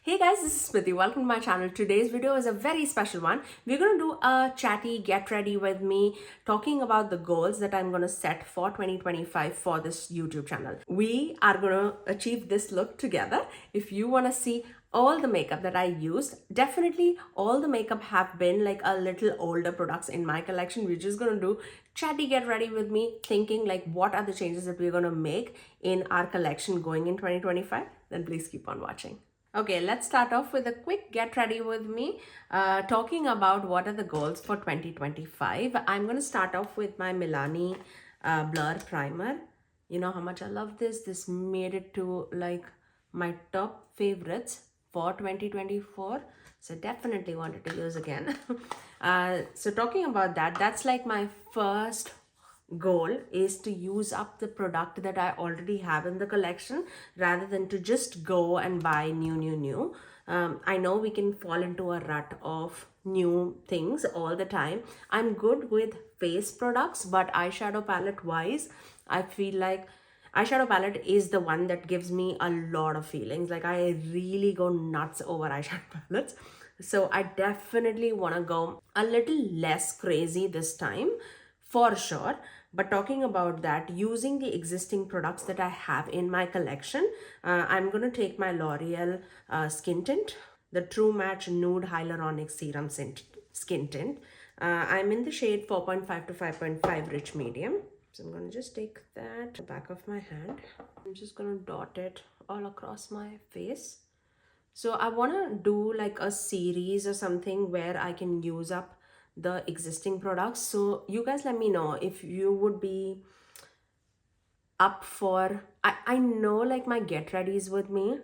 Hey guys, this is Smithy. Welcome to my channel. Today's video is a very special one. We're going to do a chatty get ready with me talking about the goals that I'm going to set for 2025 for this YouTube channel. We are going to achieve this look together. If you want to see all the makeup that I used, definitely all the makeup have been like a little older products in my collection. We're just going to do chatty get ready with me, thinking like what are the changes that we're going to make in our collection going in 2025. Then please keep on watching. Okay, let's start off with a quick get ready with me, talking about what are the goals for 2025. I'm going to start off with my Milani Blur Primer. You know how much I love this. This made it to like my top favorites for 2024. So definitely wanted to use again. So talking about that, that's like my first goal is to use up the product that I already have in the collection rather than to just go and buy new. I know we can fall into a rut of new things all the time. I'm good with face products, but eyeshadow palette wise, I feel like eyeshadow palette is the one that gives me a lot of feelings. Like I really go nuts over eyeshadow palettes. So I definitely want to go a little less crazy this time for sure. But talking about that, using the existing products that I have in my collection, I'm going to take my L'Oreal skin tint, the True Match Nude Hyaluronic Serum skin tint. I'm in the shade 4.5 to 5.5 Rich Medium. So I'm going to just take that the back of my hand. I'm just going to dot it all across my face. So I want to do like a series or something where I can use up the existing products. So you guys let me know if you would be up for, I know like my get readies with me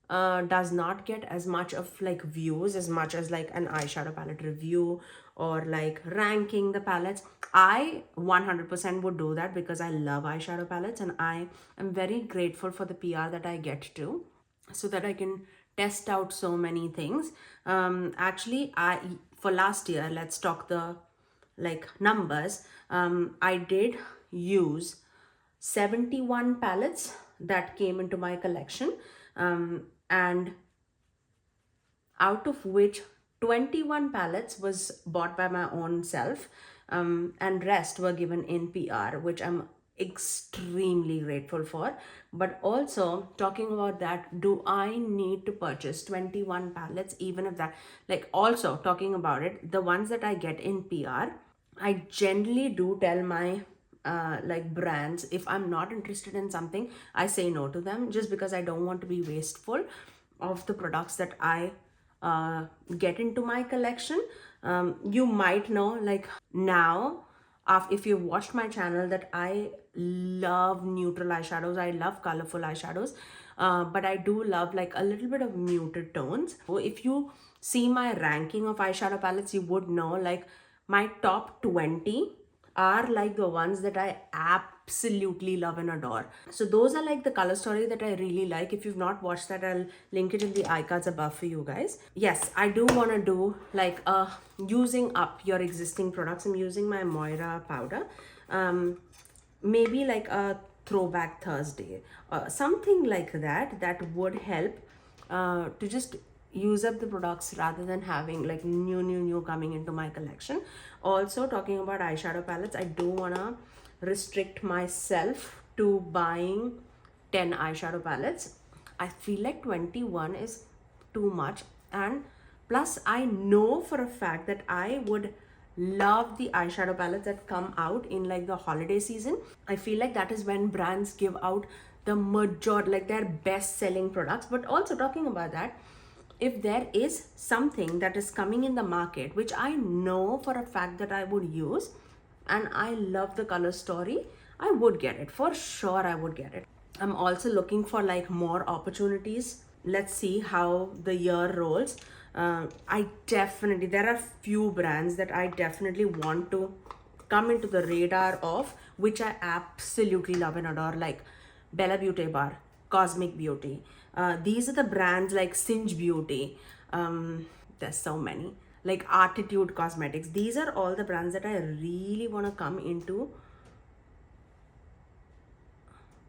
does not get as much of like views as much as like an eyeshadow palette review or like ranking the palettes. I 100% would do that because I love eyeshadow palettes and I am very grateful for the PR that I get to, so that I can test out so many things. Actually, for last year, let's talk the like numbers. I did use 71 palettes that came into my collection, and out of which 21 palettes was bought by my own self, and rest were given in PR, which I'm extremely grateful for. But also talking about that, do I need to purchase 21 palettes? Even if that, like, also talking about it, the ones that I get in PR, I generally do tell my like brands, if I'm not interested in something, I say no to them, just because I don't want to be wasteful of the products that I get into my collection. You might know like now, if you've watched my channel, that I love neutral eyeshadows. I love colorful eyeshadows, but I do love like a little bit of muted tones. So if you see my ranking of eyeshadow palettes, you would know like my top 20 are like the ones that I absolutely love and adore. So those are like the color story that I really like. If you've not watched that, I'll link it in the iCards above for you guys. Yes, I do want to do like using up your existing products. I'm using my Moira powder. Maybe like a throwback Thursday, something like that, that would help to just use up the products rather than having like new coming into my collection. Also talking about eyeshadow palettes, I do want to restrict myself to buying 10 eyeshadow palettes. I feel like 21 is too much, and plus I know for a fact that I would love the eyeshadow palettes that come out in like the holiday season. I feel like that is when brands give out the majority, like their best selling products. But also talking about that, if there is something that is coming in the market which I know for a fact that I would use and I love the color story, I would get it for sure. I would get it. I'm also looking for like more opportunities. Let's see how the year rolls. I definitely, there are few brands that I definitely want to come into the radar of, which I absolutely love and adore, like Bella Beauty Bar, Cosmic Beauty. These are the brands like Singe Beauty. There's so many, like Attitude Cosmetics. These are all the brands that I really want to come into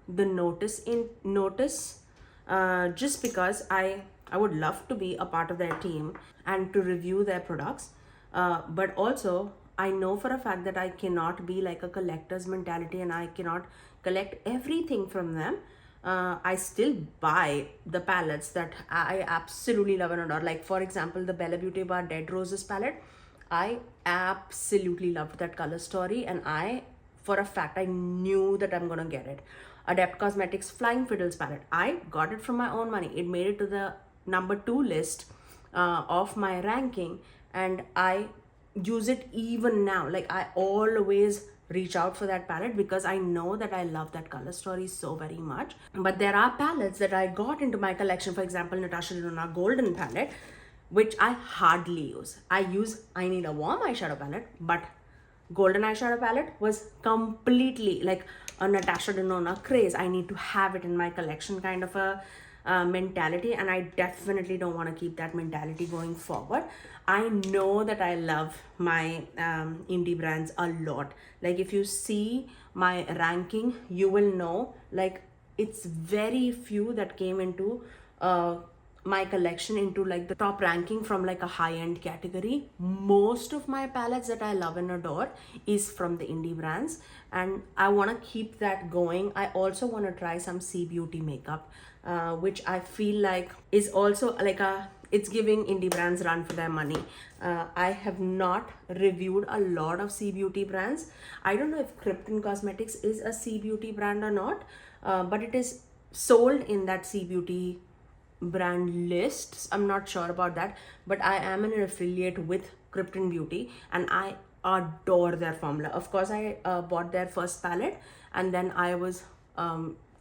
the notice, just because I I would love to be a part of their team and to review their products. But also, I know for a fact that I cannot be like a collector's mentality and I cannot collect everything from them. I still buy the palettes that I absolutely love and adore. Like for example, the Bella Beauty Bar Dead Roses palette. I absolutely loved that color story, and for a fact, I knew that I'm gonna get it. Adept Cosmetics Flying Fiddles palette. I got it from my own money. It made it to the #2 list of my ranking, and I use it even now. Like I always reach out for that palette because I know that I love that color story so very much. But there are palettes that I got into my collection. For example, Natasha Denona Golden palette, which I hardly use. I need a warm eyeshadow palette, but golden eyeshadow palette was completely like a Natasha Denona craze. I need to have it in my collection kind of a mentality, and I definitely don't want to keep that mentality going forward. I know that I love my indie brands a lot. Like if you see my ranking, you will know like it's very few that came into my collection into like the top ranking from like a high-end category. Most of my palettes that I love and adore is from the indie brands, and I want to keep that going. I also want to try some C Beauty makeup, which I feel like is also like it's giving indie brands run for their money. I have not reviewed a lot of C Beauty brands. I don't know if Krypton Cosmetics is a C Beauty brand or not, but it is sold in that C Beauty brand lists. I'm not sure about that, but I am an affiliate with Krypton Beauty and I adore their formula. Of course, I bought their first palette and then I was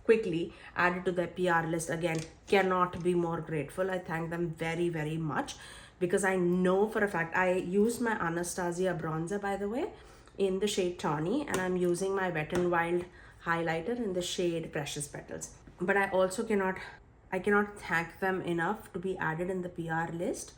quickly added to their PR list again. Cannot be more grateful. I thank them very, very much because I know for a fact I used my Anastasia bronzer, by the way, in the shade Tawny, and I'm using my Wet n Wild highlighter in the shade Precious Petals. But I also cannot thank them enough to be added in the PR list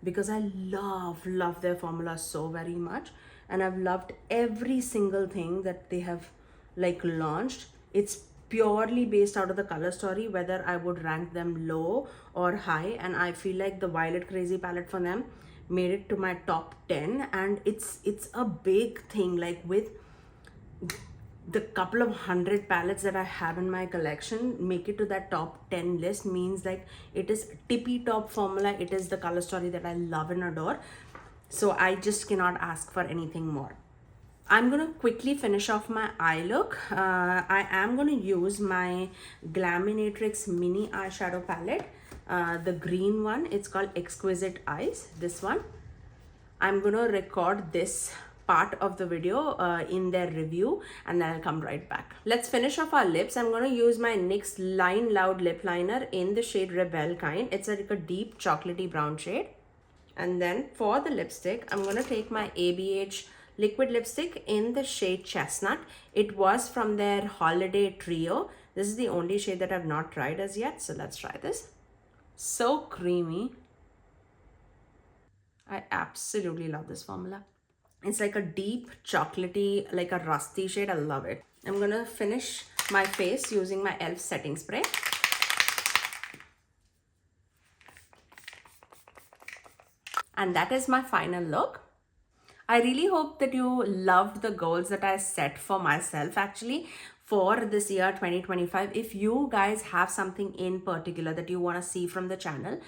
because I love their formula so very much, and I've loved every single thing that they have like launched. It's purely based out of the color story whether I would rank them low or high, and I feel like the Violet Crazy palette for them made it to my top 10, and it's a big thing. Like with the couple of 100 palettes that I have in my collection, make it to that top 10 list means like it is tippy top formula. It is the color story that I love and adore. So I just cannot ask for anything more. I'm gonna quickly finish off my eye look. I am gonna use my Glaminatrix mini eyeshadow palette, the green one. It's called Exquisite Eyes, this one. I'm gonna record this part of the video in their review and then I'll come right back. Let's finish off our lips. I'm going to use my NYX Line Loud lip liner in the shade Rebel kind. It's like a deep chocolatey brown shade. And then for the lipstick, I'm going to take my ABH liquid lipstick in the shade Chesnut. It was from their holiday trio. This is the only shade that I've not tried as yet, so let's try this. So creamy. I absolutely love this formula. It's like a deep chocolatey, like a rusty shade. I love it. I'm gonna finish my face using my e.l.f. setting spray. And that is my final look. I really hope that you loved the goals that I set for myself actually for this year 2025. If you guys have something in particular that you want to see from the channel,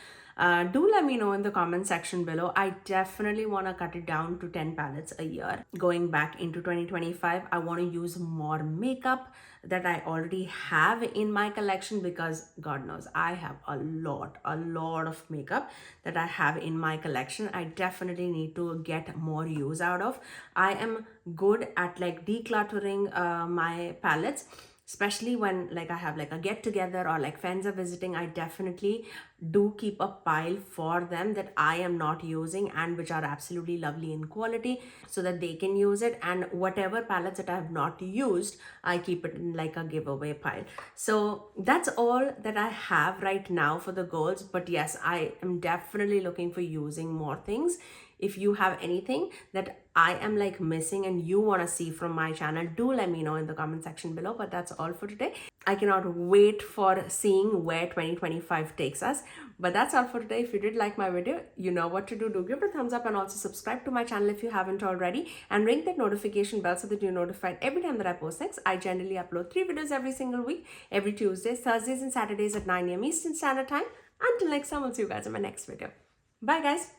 do let me know in the comment section below. I definitely want to cut it down to 10 palettes a year. Going back into 2025, I want to use more makeup that I already have in my collection because God knows I have a lot of makeup that I have in my collection. I definitely need to get more use out of. I am good at like decluttering my palettes, especially when like I have like a get together or like friends are visiting. I definitely do keep a pile for them that I am not using and which are absolutely lovely in quality so that they can use it, and whatever palettes that I have not used, I keep it in like a giveaway pile. So that's all that I have right now for the goals, but yes, I am definitely looking for using more things. If you have anything that I am like missing and you want to see from my channel, do let me know in the comment section below. But that's all for today. I cannot wait for seeing where 2025 takes us. But that's all for today. If you did like my video, you know what to do. Do give it a thumbs up and also subscribe to my channel if you haven't already. And ring that notification bell so that you're notified every time that I post next. I generally upload 3 videos every single week. Every Tuesdays, Thursdays and Saturdays at 9 a.m. Eastern Standard Time. Until next time, I'll see you guys in my next video. Bye guys.